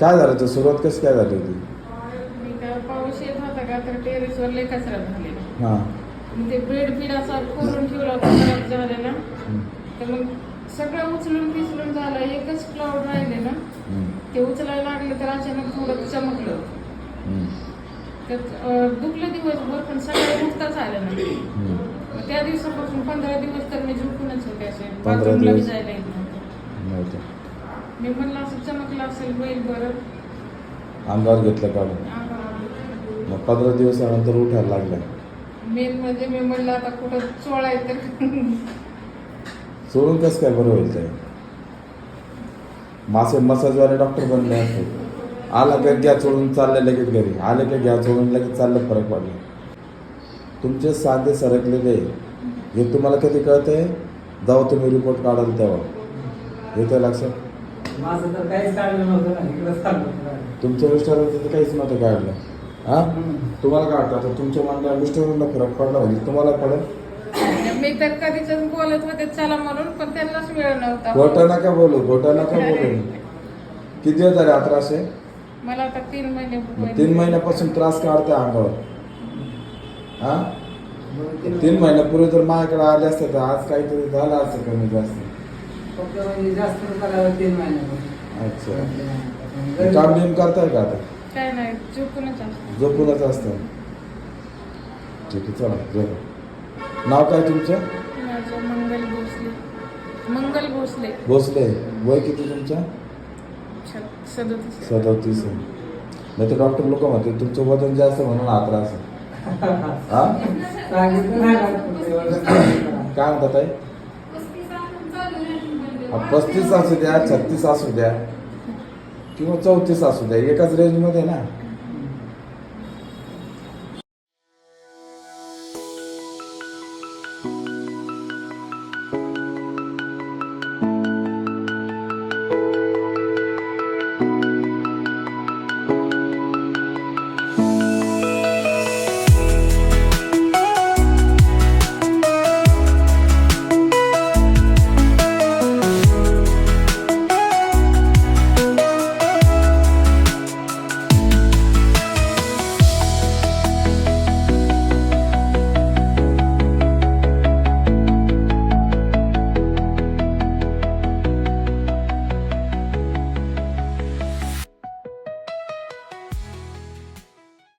काय झालं तर सुरुवात कशी काय झाली होती? मी काय पाऊस येत होता का तर टेरेसवर लय कचरा झालेला. हां. मग ते बेड असा खोलून ठेवला होता खराब झालेला. तर मग सगळं उचलून पिचलून झालं. एकच क्लाउड राहिले ना, ते उचलायला लागले तर अचानक थोडं चमकलं. त्यात दुखलं दिवसभर पण सकाळी उठताच आलं नाही. मग त्या दिवसापासून 15 दिवस तर मी झोपूनच होते असे. 15 बाथरूमला दिवस? जायला येत नव्हतं. मी म्हणलं असं चमकलं असेल बैल बरं अंगावर घेतलं काढून. अंगावर. मग 15 दिवसानंतर उठायला लागला. मेन म्हणजे मी म्हणलं आता कुठं चोळाय तर सोडून कसं काय बरं होईल ते? मासे मसाजवाले डॉक्टर बनले असते. आला का घ्या सोडून चालले लगेच घरी, आले का घ्या सोडून लगेच चाललं, फरक पडला. तुमचे सांधे सरकलेले हे तुम्हाला कधी कळतंय? जेव्हा तुम्ही रिपोर्ट काढाल तेव्हा येतं लक्षात. माझं तर काहीच काढलं नव्हतं ना, इकडंच काढलं होतं. तुमच्या मिस्टरांचं तर काहीच नव्हतं काढलं. हां, तुम्हाला काय वाटतं आता तुमच्या मानल्या मिस्टरांना फरक पडला म्हणजे तुम्हाला पडेल? मी तर कधीच बोलत होते चला म्हणून, पण त्यांनाच वेळ नव्हता. खोटं नका बोलू, खोटं नका बोलू. किती दिवस झाले हा त्रास आहे? मला आता 3 महिने 3 महिन्यापासून त्रास काढताय अंगावर. हा 3 महिन्यापूर्वी जर माझ्याकडे आले असते तर आज काहीतरी झालं असतं कमी जास्त. फक्त म्हणजे जास्त करायला 3 महिन्यापासून. अच्छा, काम बिम करताय का आता? काय नाही, झोपूनच असतं. झोपूनच असतं. ठीक आहे, चला झोपा. नाव काय तुमचं? माझं मंगल भोसले. मंगल भोसले. भोसले. वय किती तुमचं? 37. 37 आहे. नाही तर डॉक्टर लोक म्हणते तुमचं वजन जास्त म्हणून हा त्रास आहे. हा सांगितलं नाही ना. काय म्हणतात ताई? 35 असू द्या, 36 असू द्या किंवा 34 असू द्या, एकाच रेंजमध्ये ना.